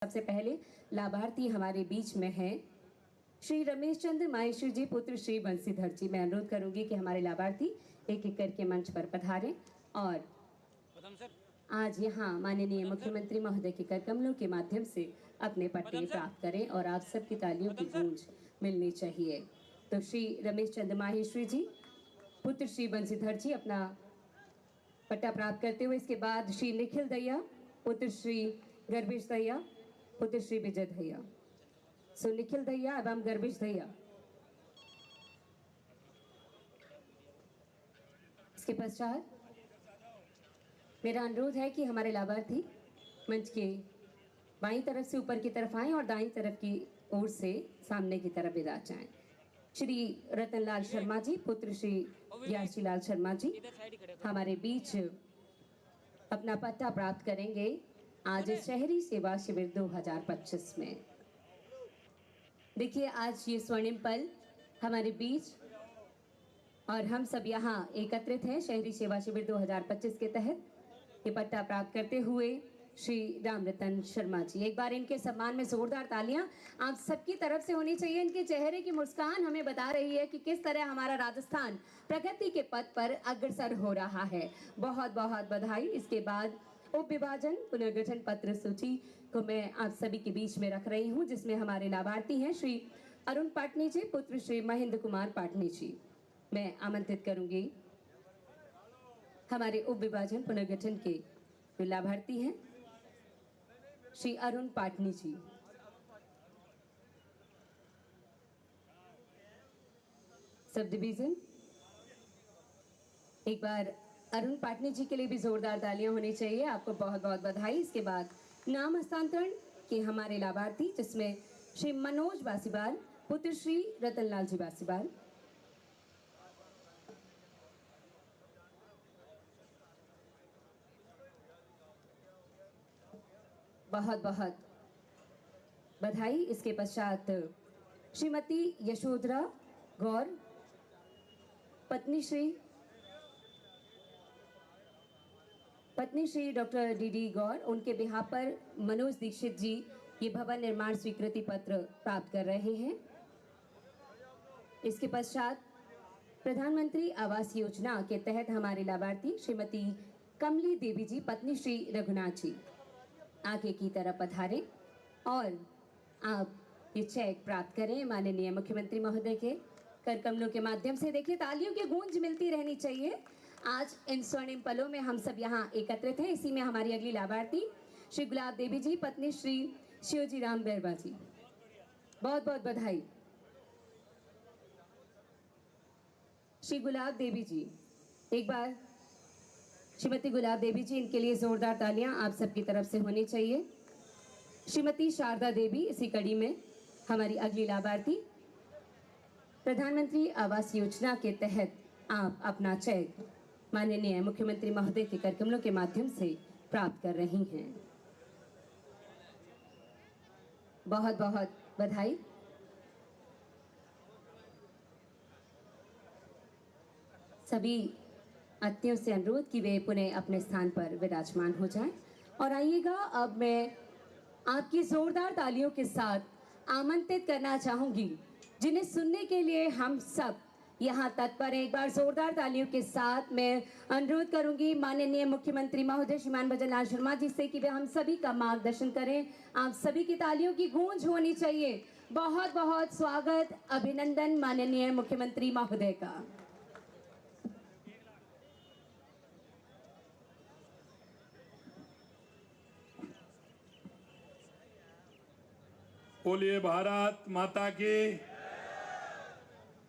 सबसे पहले लाभार्थी हमारे बीच में हैं श्री रमेश चंद्र माहेश्वरी जी पुत्र श्री बंसीधर जी। मैं अनुरोध करूंगी कि हमारे लाभार्थी एक एक करके मंच पर पधारें और आज यहाँ माननीय मुख्यमंत्री महोदय के कर कमलों के माध्यम से अपने पट्टे प्राप्त करें और आप सबकी तालियों की गूंज मिलनी चाहिए। तो श्री रमेश चंद्र माहेश्वरी जी पुत्र श्री बंसीधर जी अपना पट्टा प्राप्त करते हुए, इसके बाद श्री निखिल दहिया पुत्र श्री गर्भेश दहिया पुत्र श्री विजय दहिया। सो निखिल दहिया एवं गर्भेश दहिया। इसके पश्चात मेरा अनुरोध है कि हमारे लाभार्थी मंच के बाईं तरफ से ऊपर की तरफ आएं और दाईं तरफ की ओर से सामने की तरफ विदा जाएं। श्री रतनलाल शर्मा जी पुत्र श्री याशीलाल शर्मा जी हमारे बीच अपना पट्टा प्राप्त करेंगे आज शहरी सेवा शिविर 2025 में। देखिए, आज ये स्वर्णिम पल हमारे बीच और हम सब यहाँ एकत्रित हैं शहरी सेवा शिविर 2025 के तहत ये पट्टा प्राप्त करते हुए श्री राम रतन शर्मा जी। एक बार इनके सम्मान में जोरदार तालियां आप सबकी तरफ से होनी चाहिए। इनके चेहरे की मुस्कान हमें बता रही है कि किस तरह हमारा राजस्थान प्रगति के पथ पर अग्रसर हो रहा है। बहुत बहुत बधाई। इसके बाद उप विभाजन पुनर्गठन पत्र सूची को मैं आप सभी के बीच में रख रही हूं, जिसमें हमारे लाभार्थी हैं श्री अरुण पाटनी जी पुत्र श्री महेंद्र कुमार पाटनी जी। मैं आमंत्रित करूंगी हमारे उप विभाजन पुनर्गठन के जो लाभार्थी हैं श्री अरुण पाटनी जी। सब डिवीजन एक बार अरुण पाटनी जी के लिए भी जोरदार तालियां होनी चाहिए। आपको बहुत बहुत बधाई। इसके बाद नाम हस्तांतरण के हमारे लाभार्थी, जिसमें श्री मनोज बासीवाल पुत्र श्री रतनलाल जी बासीवाल। बहुत बहुत बधाई। इसके पश्चात श्रीमती यशोधरा गौर पत्नी श्री डॉक्टर डी गौर, उनके बिहार पर मनोज दीक्षित जी ये भवन निर्माण स्वीकृति पत्र प्राप्त कर रहे हैं। इसके पश्चात प्रधानमंत्री आवास योजना के तहत हमारे लाभार्थी श्रीमती कमली देवी जी पत्नी श्री रघुनाथ जी आगे की तरफ पधारें और आप ये चेक प्राप्त करें माननीय मुख्यमंत्री महोदय के कर कमलों के माध्यम से। देखिए, तालियों की गूंज मिलती रहनी चाहिए। आज इन स्वर्णिम पलों में हम सब यहाँ एकत्रित हैं। इसी में हमारी अगली लाभार्थी श्री गुलाब देवी जी पत्नी श्री शिवजी राम बैरवा जी। बहुत बहुत बधाई। श्री गुलाब देवी जी, एक बार श्रीमती गुलाब देवी जी, इनके लिए जोरदार तालियां आप सबकी तरफ से होनी चाहिए। श्रीमती शारदा देवी इसी कड़ी में हमारी अगली लाभार्थी। प्रधानमंत्री आवास योजना के तहत आप अपना चेक माननीय मुख्यमंत्री महोदय के कर कमलों के माध्यम से प्राप्त कर रही हैं। बहुत बहुत बधाई। सभी अतिथियों से अनुरोध कि वे पुनः अपने स्थान पर विराजमान हो जाएं और आइएगा। अब मैं आपकी जोरदार तालियों के साथ आमंत्रित करना चाहूंगी जिन्हें सुनने के लिए हम सब यहाँ तत्पर हैं। एक बार जोरदार तालियों के साथ मैं अनुरोध करूंगी माननीय मुख्यमंत्री महोदय श्रीमान भजनलाल शर्मा जी से कि वे हम सभी का मार्गदर्शन करें। आप सभी की तालियों की गूंज होनी चाहिए। बहुत बहुत स्वागत, अभिनंदन माननीय मुख्यमंत्री महोदय का। बोलिए भारत माता की।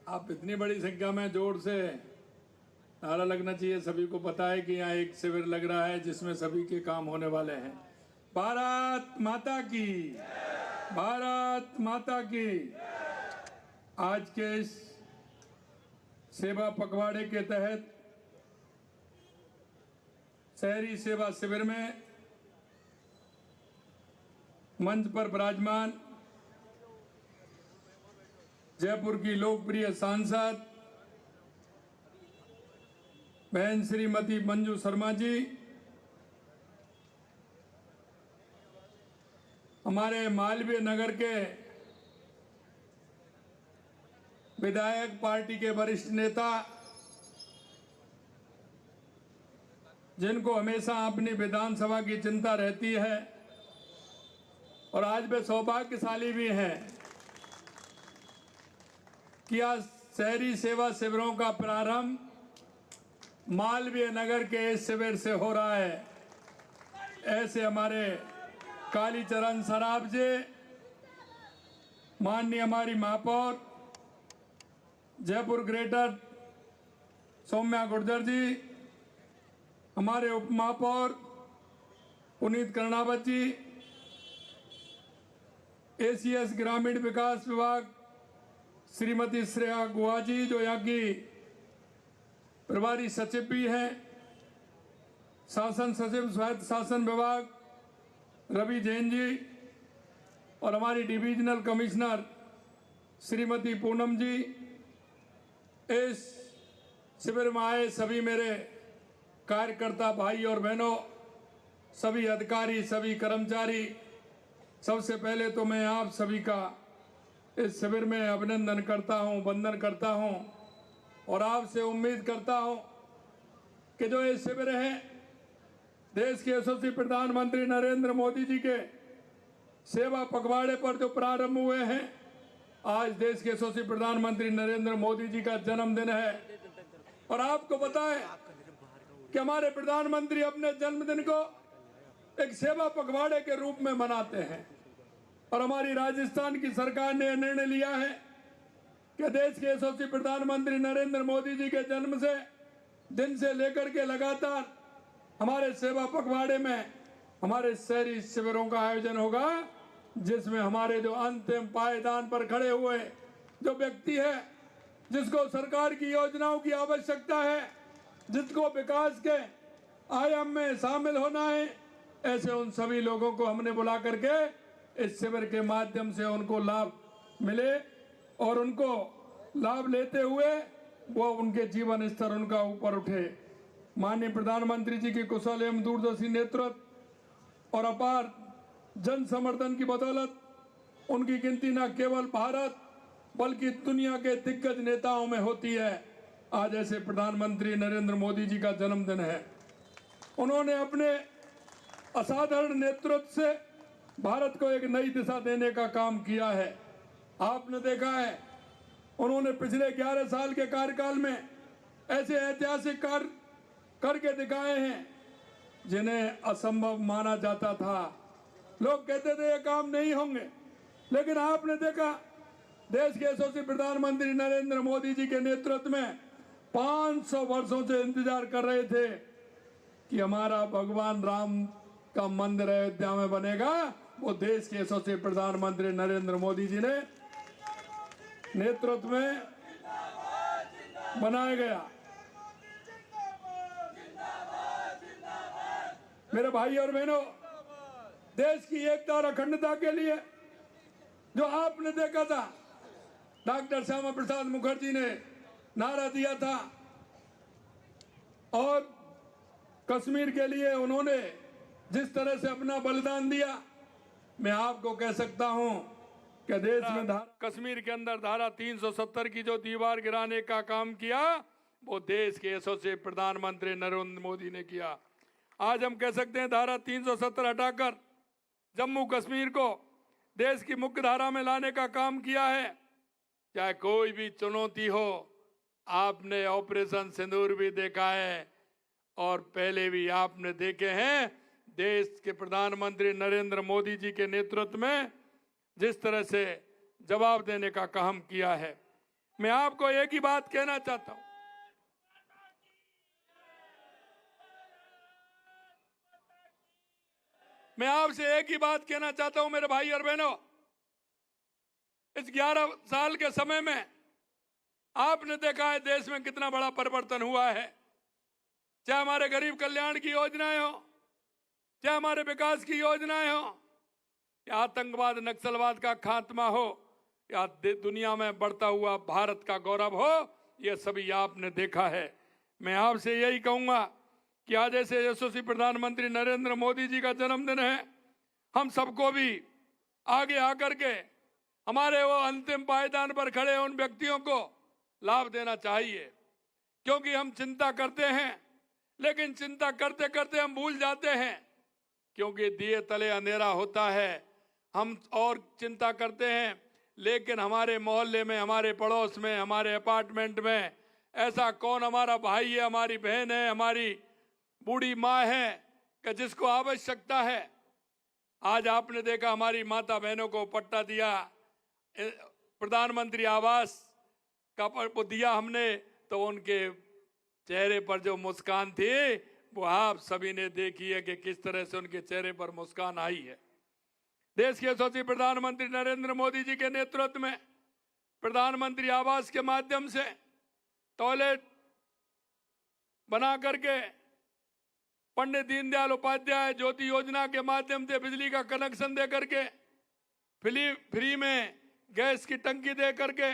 आप इतनी बड़ी संख्या में जोर से नारा लगना चाहिए। सभी को पता है कि यहाँ एक शिविर लग रहा है जिसमें सभी के काम होने वाले हैं। भारत माता की, भारत माता की। आज के इस सेवा पखवाड़े के तहत शहरी सेवा शिविर में मंच पर विराजमान जयपुर की लोकप्रिय सांसद बहन श्रीमती मंजू शर्मा जी, हमारे मालवीय नगर के विधायक, पार्टी के वरिष्ठ नेता, जिनको हमेशा अपनी विधानसभा की चिंता रहती है और आज वे सौभाग्यशाली भी हैं कि आज शहरी सेवा शिविरों का प्रारंभ मालवीय नगर के इस शिविर से हो रहा है। ऐसे हमारे कालीचरण सराफ जी, माननीय हमारी महापौर जयपुर ग्रेटर सौम्या गुर्जर जी, हमारे उप महापौर पुनीत कर्णावत जी, एसीएस ग्रामीण विकास विभाग श्रीमती श्रेया गुहा जी, जो यहाँ की प्रभारी सचिव भी हैं, शासन सचिव स्वायत्त शासन विभाग रवि जैन जी, और हमारी डिविजनल कमिश्नर श्रीमती पूनम जी, इस शिविर में आए सभी मेरे कार्यकर्ता भाई और बहनों, सभी अधिकारी, सभी कर्मचारी, सबसे पहले तो मैं आप सभी का इस शिविर में अभिनंदन करता हूं, वंदन करता हूं और आपसे उम्मीद करता हूं कि जो ये शिविर है देश के यशस्वी प्रधानमंत्री नरेंद्र मोदी जी के सेवा पखवाड़े पर जो प्रारंभ हुए हैं, आज देश के यशस्वी प्रधानमंत्री नरेंद्र मोदी जी का जन्मदिन है और आपको पता है कि हमारे प्रधानमंत्री अपने जन्मदिन को एक सेवा पखवाड़े के रूप में मनाते हैं और हमारी राजस्थान की सरकार ने निर्णय लिया है कि देश के यशस्वी प्रधानमंत्री नरेंद्र मोदी जी के जन्म से दिन से लेकर के लगातार हमारे सेवा पखवाड़े में हमारे शहरी शिविरों का आयोजन होगा, जिसमें हमारे जो अंतिम पायदान पर खड़े हुए जो व्यक्ति है, जिसको सरकार की योजनाओं की आवश्यकता है, जिसको विकास के आयाम में शामिल होना है, ऐसे उन सभी लोगों को हमने बुला करके इस शिविर के माध्यम से उनको लाभ मिले और उनको लाभ लेते हुए वो उनके जीवन स्तर उनका ऊपर उठे। माननीय प्रधानमंत्री जी की कुशल एवं दूरदर्शी नेतृत्व और अपार जन समर्थन की बदौलत उनकी गिनती न केवल भारत बल्कि दुनिया के दिग्गज नेताओं में होती है। आज ऐसे प्रधानमंत्री नरेंद्र मोदी जी का जन्मदिन है। उन्होंने अपने असाधारण नेतृत्व से भारत को एक नई दिशा देने का काम किया है। आपने देखा है उन्होंने पिछले 11 साल के कार्यकाल में ऐसे ऐतिहासिक कार्य करके दिखाए हैं जिन्हें असंभव माना जाता था। लोग कहते थे ये काम नहीं होंगे, लेकिन आपने देखा देश के यशस्वी प्रधानमंत्री नरेंद्र मोदी जी के नेतृत्व में 500 वर्षों से इंतजार कर रहे थे कि हमारा भगवान राम का मंदिर अयोध्या में बनेगा। वो देश के यशस्वी प्रधानमंत्री नरेंद्र मोदी जी ने नेतृत्व में बनाया गया। मेरे भाई और बहनों, देश की एकता और अखंडता के लिए जो आपने देखा था डॉक्टर श्यामा प्रसाद मुखर्जी ने नारा दिया था और कश्मीर के लिए उन्होंने जिस तरह से अपना बलिदान दिया, मैं आपको कह सकता हूं कि देश में कश्मीर के अंदर धारा 370 की जो दीवार गिराने का काम किया वो देश के यशस्वी प्रधानमंत्री नरेंद्र मोदी ने किया। आज हम कह सकते हैं धारा 370 हटाकर जम्मू कश्मीर को देश की मुख्य धारा में लाने का काम किया है। चाहे कोई भी चुनौती हो, आपने ऑपरेशन सिंदूर भी देखा है और पहले भी आपने देखे हैं। देश के प्रधानमंत्री नरेंद्र मोदी जी के नेतृत्व में जिस तरह से जवाब देने का काम किया है, मैं आपको एक ही बात कहना चाहता हूं। मैं आपसे एक ही बात कहना चाहता हूं मेरे भाई और बहनों, इस 11 साल के समय में आपने देखा है देश में कितना बड़ा परिवर्तन हुआ है। चाहे हमारे गरीब कल्याण की योजनाएं हो, चाहे हमारे विकास की योजनाएं हो, या आतंकवाद नक्सलवाद का खात्मा हो, या दुनिया में बढ़ता हुआ भारत का गौरव हो, यह सभी आपने देखा है। मैं आपसे यही कहूंगा कि आज ऐसे यशस्वी प्रधानमंत्री नरेंद्र मोदी जी का जन्मदिन है। हम सबको भी आगे आकर के हमारे वो अंतिम पायदान पर खड़े उन व्यक्तियों को लाभ देना चाहिए। क्योंकि हम चिंता करते हैं, लेकिन चिंता करते करते हम भूल जाते हैं, क्योंकि दिए तले अंधेरा होता है। हम और चिंता करते हैं, लेकिन हमारे मोहल्ले में, हमारे पड़ोस में, हमारे अपार्टमेंट में ऐसा कौन हमारा भाई है, हमारी बहन है, हमारी बूढ़ी माँ है कि जिसको आवश्यकता है। आज आपने देखा हमारी माता बहनों को पट्टा दिया, प्रधानमंत्री आवास का दिया हमने, तो उनके चेहरे पर जो मुस्कान थी वो आप सभी ने देखी है कि किस तरह से उनके चेहरे पर मुस्कान आई है। देश के यशस्वी प्रधानमंत्री नरेंद्र मोदी जी के नेतृत्व में प्रधानमंत्री आवास के माध्यम से टॉयलेट बना करके, पंडित दीनदयाल उपाध्याय ज्योति योजना के माध्यम से बिजली का कनेक्शन दे करके, फ्री में गैस की टंकी दे करके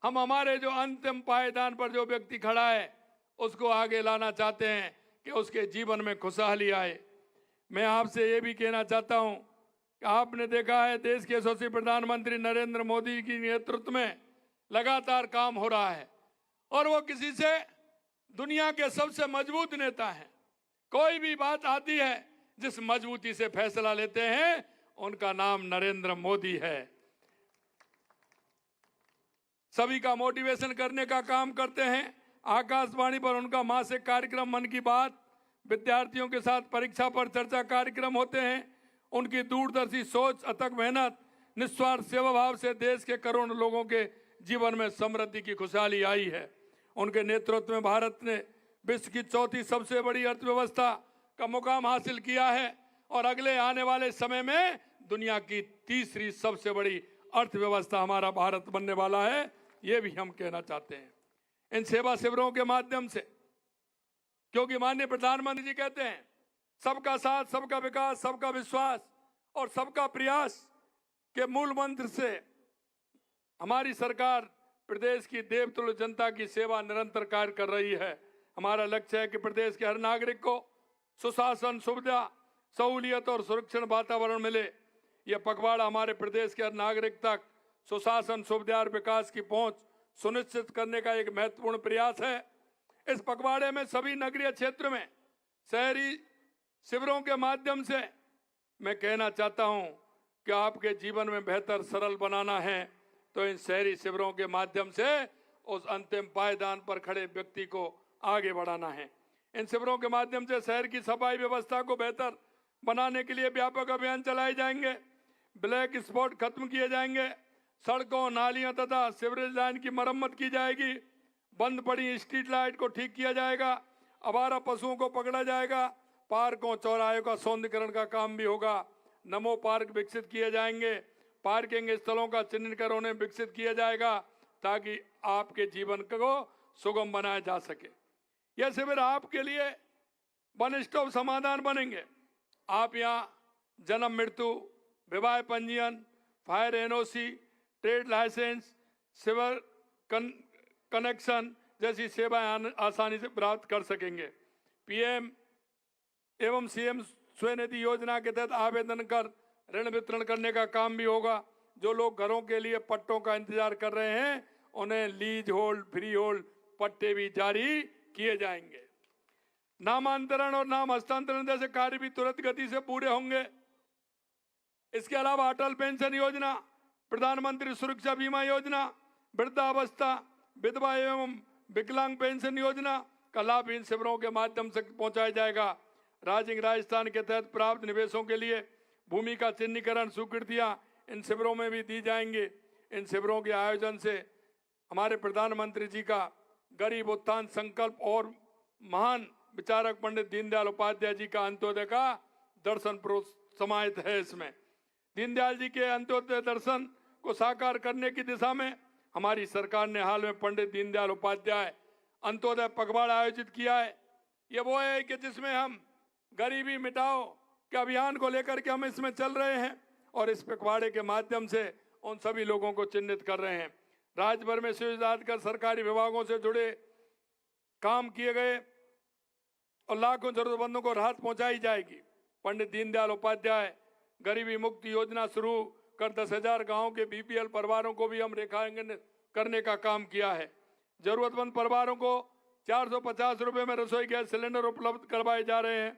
हम हमारे जो अंतिम पायदान पर जो व्यक्ति खड़ा है उसको आगे लाना चाहते हैं कि उसके जीवन में खुशहाली आए। मैं आपसे ये भी कहना चाहता हूं कि आपने देखा है देश के यशस्वी प्रधानमंत्री नरेंद्र मोदी की नेतृत्व में लगातार काम हो रहा है, और वो किसी से दुनिया के सबसे मजबूत नेता हैं। कोई भी बात आती है, जिस मजबूती से फैसला लेते हैं, उनका नाम नरेंद्र मोदी है। सभी का मोटिवेशन करने का काम करते हैं। आकाशवाणी पर उनका मासिक कार्यक्रम मन की बात, विद्यार्थियों के साथ परीक्षा पर चर्चा कार्यक्रम होते हैं। उनकी दूरदर्शी सोच, अथक मेहनत, निस्वार्थ सेवा भाव से देश के करोड़ों लोगों के जीवन में समृद्धि की खुशहाली आई है। उनके नेतृत्व में भारत ने विश्व की चौथी सबसे बड़ी अर्थव्यवस्था का मुकाम हासिल किया है, और अगले आने वाले समय में दुनिया की तीसरी सबसे बड़ी अर्थव्यवस्था हमारा भारत बनने वाला है। ये भी हम कहना चाहते हैं इन सेवा शिविरों के माध्यम से, क्योंकि माननीय प्रधानमंत्री जी कहते हैं सबका साथ, सबका विकास, सबका विश्वास और सबका प्रयास के मूल मंत्र से हमारी सरकार प्रदेश की देवतुल्य जनता की सेवा निरंतर कार्य कर रही है। हमारा लक्ष्य है कि प्रदेश के हर नागरिक को सुशासन, सुविधा, सहूलियत और सुरक्षित वातावरण मिले। यह पखवाड़ा हमारे प्रदेश के हर नागरिक तक सुशासन, सुविधा और विकास की पहुंच सुनिश्चित करने का एक महत्वपूर्ण प्रयास है। इस पखवाड़े में सभी नगरीय क्षेत्र में शहरी शिविरों के माध्यम से मैं कहना चाहता हूं कि आपके जीवन में बेहतर सरल बनाना है तो इन शहरी शिविरों के माध्यम से उस अंतिम पायदान पर खड़े व्यक्ति को आगे बढ़ाना है। इन शिविरों के माध्यम से शहर की सफाई व्यवस्था को बेहतर बनाने के लिए व्यापक अभियान चलाए जाएंगे। ब्लैक स्पॉट खत्म किए जाएंगे। सड़कों, नालियां तथा सीवरेज लाइन की मरम्मत की जाएगी। बंद पड़ी स्ट्रीट लाइट को ठीक किया जाएगा। आवारा पशुओं को पकड़ा जाएगा। पार्कों, चौराहे का सौंदर्यीकरण का काम भी होगा। नमो पार्क विकसित किए जाएंगे। पार्किंग स्थलों का चिन्हित कर उन्हें विकसित किया जाएगा ताकि आपके जीवन को सुगम बनाया जा सके। यह शिविर आपके लिए वन स्टॉप समाधान बनेंगे। आप यहाँ जन्म, मृत्यु, विवाह पंजीयन, fire NOC, trade license, sewer connection जैसी सेवाएं आसानी से प्राप्त कर सकेंगे। पीएम एवं सीएम स्वनिधि योजना के तहत आवेदन कर ऋण वितरण करने का काम भी होगा। जो लोग घरों के लिए पट्टों का इंतजार कर रहे हैं उन्हें लीज होल्ड, फ्री होल्ड पट्टे भी जारी किए जाएंगे। नामांतरण और नाम हस्तांतरण जैसे कार्य भी तुरंत गति से पूरे होंगे। इसके अलावा अटल पेंशन योजना, प्रधानमंत्री सुरक्षा बीमा योजना, वृद्धावस्था, विधवा एवं विकलांग पेंशन योजना का लाभ इन शिविरों के माध्यम से पहुंचाया जाएगा। राजिंग राजस्थान के तहत प्राप्त निवेशों के लिए भूमि का चिन्हीकरण स्वीकृतियां इन शिविरों में भी दी जाएंगी। इन शिविरों के आयोजन से हमारे प्रधानमंत्री जी का गरीब उत्थान संकल्प और महान विचारक पंडित दीनदयाल उपाध्याय जी का अंत्योदय का दर्शन समाहित है। इसमें दीनदयाल जी के अंत्योदय दर्शन को साकार करने की दिशा में हमारी सरकार ने हाल में पंडित दीनदयाल उपाध्याय अंत्योदय पखवाड़ा आयोजित किया है। ये वो है कि जिसमें हम गरीबी मिटाओ के अभियान को लेकर के हम इसमें चल रहे हैं और इस पखवाड़े के माध्यम से उन सभी लोगों को चिन्हित कर रहे हैं। राज्य भर में सुविधात कर सरकारी विभागों से जुड़े काम किए गए और लाखों जरूरतमंदों को राहत पहुंचाई जाएगी। पंडित दीनदयाल उपाध्याय गरीबी मुक्ति योजना शुरू कर 10,000 गांव के बीपीएल परिवारों को भी हम रेखांकन करने का काम किया है। जरूरतमंद परिवारों को 450 रुपए में रसोई गैस सिलेंडर उपलब्ध करवाए जा रहे हैं।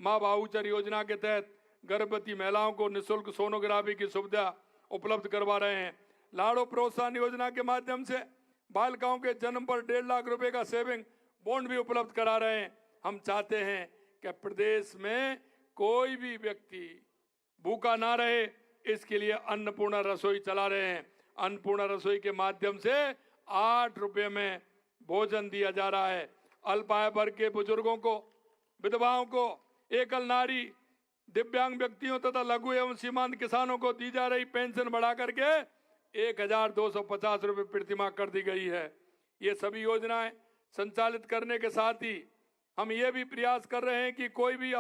माँ भाऊचर योजना के तहत गर्भवती महिलाओं को निःशुल्क सोनोग्राफी की सुविधा उपलब्ध करवा रहे हैं। लाड़ो प्रोत्साहन योजना के माध्यम से बालिकाओं के जन्म पर 1.5 लाख रुपए का सेविंग बॉन्ड भी उपलब्ध करा रहे हैं। हम चाहते हैं कि प्रदेश में कोई भी व्यक्ति भूखा ना रहे, इसके लिए अन्नपूर्णा रसोई चला रहे हैं। अन्नपूर्णा रसोई के माध्यम से 8 रुपए में भोजन दिया जा रहा है। अल्पाय वर्ग के बुजुर्गों को, विधवाओं को, एकल नारी, दिव्यांग व्यक्तियों तथा लघु एवं सीमांत किसानों को दी जा रही पेंशन बढ़ा करके 1,250 रुपए प्रतिमाह कर दी गई है। ये सभी योजनाएं संचालित करने के साथ ही हम ये भी प्रयास कर रहे हैं कि कोई भी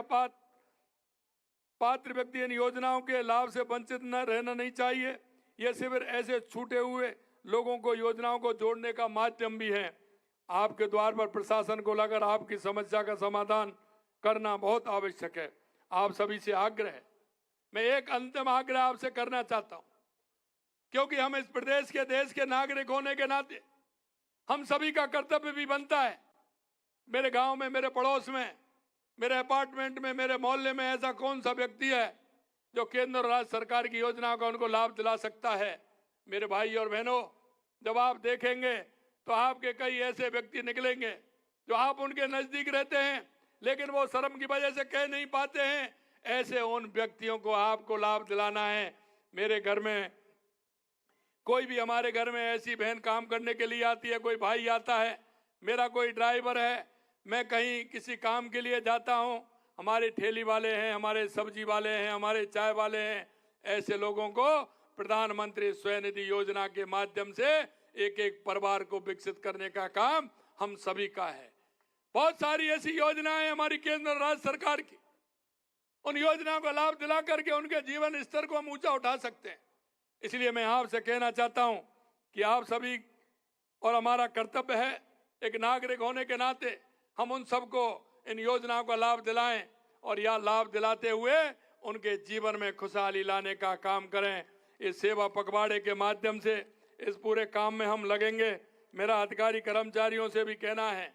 पात्र व्यक्ति इन योजनाओं के लाभ से वंचित न रहना नहीं चाहिए। ये शिविर ऐसे छूटे हुए लोगों को योजनाओं को जोड़ने का माध्यम भी है। आपके द्वार पर प्रशासन को लगाकर आपकी समस्या का समाधान करना बहुत आवश्यक है। आप सभी से आग्रह है, मैं एक अंतिम आग्रह आपसे करना चाहता हूं, क्योंकि हम इस प्रदेश के, देश के नागरिक होने के नाते हम सभी का कर्तव्य भी बनता है। मेरे गांव में, मेरे पड़ोस में, मेरे अपार्टमेंट में, मेरे मोहल्ले में ऐसा कौन सा व्यक्ति है जो केंद्र और राज्य सरकार की योजनाओं का उनको लाभ दिला सकता है? मेरे भाई और बहनों, जब आप देखेंगे तो आपके कई ऐसे व्यक्ति निकलेंगे जो आप उनके नजदीक रहते हैं, लेकिन वो शर्म की वजह से कह नहीं पाते हैं। ऐसे उन व्यक्तियों को आपको लाभ दिलाना है। मेरे घर में कोई भी, हमारे घर में ऐसी बहन काम करने के लिए आती है, कोई भाई आता है, मेरा कोई ड्राइवर है, मैं कहीं किसी काम के लिए जाता हूं, हमारे ठेली वाले हैं, हमारे सब्जी वाले हैं, हमारे चाय वाले हैं, ऐसे लोगों को प्रधानमंत्री स्वनिधि योजना के माध्यम से एक एक परिवार को विकसित करने का काम हम सभी का है। बहुत सारी ऐसी योजनाएं हमारी केंद्र और राज्य सरकार की, उन योजनाओं का लाभ दिला करके उनके जीवन स्तर को हम ऊंचा उठा सकते हैं। इसलिए मैं आपसे कहना चाहता हूं कि आप सभी, और हमारा कर्तव्य है एक नागरिक होने के नाते, हम उन सबको इन योजनाओं का लाभ दिलाएं और यह लाभ दिलाते हुए उनके जीवन में खुशहाली लाने का काम करें। इस सेवा पखवाड़े के माध्यम से इस पूरे काम में हम लगेंगे। मेरा अधिकारी कर्मचारियों से भी कहना है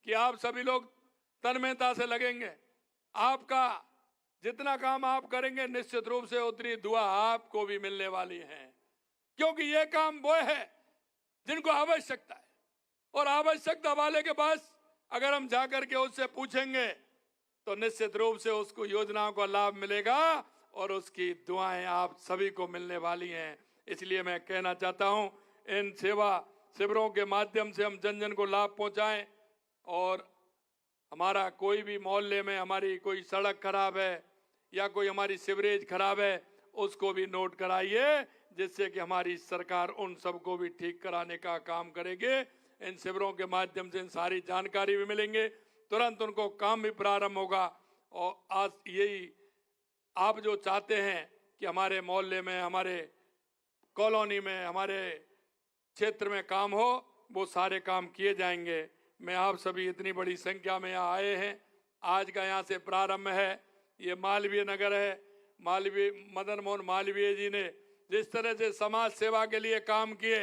कि आप सभी लोग तन्मयता से लगेंगे। आपका जितना काम आप करेंगे, निश्चित रूप से उतनी दुआ आपको भी मिलने वाली है, क्योंकि ये काम वो है जिनको आवश्यकता है, और आवश्यकता वाले के पास अगर हम जाकर के उससे पूछेंगे तो निश्चित रूप से उसको योजनाओं का लाभ मिलेगा और उसकी दुआएं आप सभी को मिलने वाली हैं। इसलिए मैं कहना चाहता हूं, इन सेवा शिविरों के माध्यम से हम जन जन को लाभ पहुंचाएं, और हमारा कोई भी मोहल्ले में हमारी कोई सड़क खराब है या कोई हमारी सीवरेज खराब है, उसको भी नोट कराइए, जिससे कि हमारी सरकार उन सबको भी ठीक कराने का काम करेगी। इन शिविरों के माध्यम से इन सारी जानकारी भी मिलेंगे, तुरंत उनको काम भी प्रारंभ होगा। और आज यही आप जो चाहते हैं कि हमारे मोहल्ले में, हमारे कॉलोनी में, हमारे क्षेत्र में काम हो, वो सारे काम किए जाएंगे। मैं आप सभी इतनी बड़ी संख्या में यहाँ आए हैं, आज का यहाँ से प्रारंभ है। ये मालवीय नगर है। मदन मोहन मालवीय जी ने जिस तरह से समाज सेवा के लिए काम किए,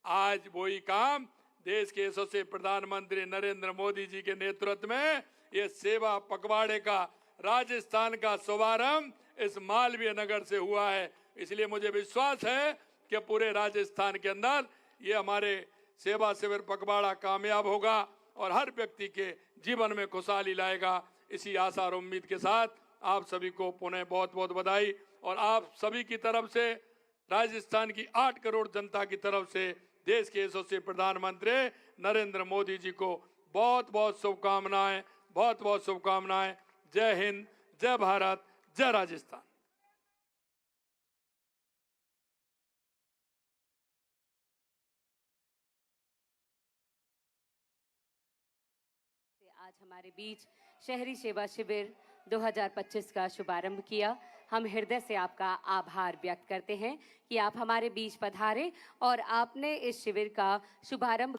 आज वही काम देश के यशस्वी प्रधानमंत्री नरेंद्र मोदी जी के नेतृत्व में ये सेवा पखवाड़े का राजस्थान का शुभारंभ इस मालवीय नगर से हुआ है। इसलिए मुझे विश्वास है कि पूरे राजस्थान के अंदर ये हमारे सेवा शिविर पखवाड़ा कामयाब होगा और हर व्यक्ति के जीवन में खुशहाली लाएगा। इसी आशा और उम्मीद के साथ आप सभी को पुनः बहुत बहुत बधाई, और आप सभी की तरफ से, राजस्थान की 8 करोड़ जनता की तरफ से देश के यशस्वी प्रधानमंत्री नरेंद्र मोदी जी को बहुत बहुत शुभकामनाएं, बहुत बहुत शुभकामनाएं। जय हिंद, जय भारत, जय राजस्थान। आज हमारे बीच शहरी सेवा शिविर 2025 का शुभारंभ किया। हम हृदय से आपका आभार व्यक्त करते हैं कि आप हमारे बीच पधारे और आपने इस शिविर का शुभारंभ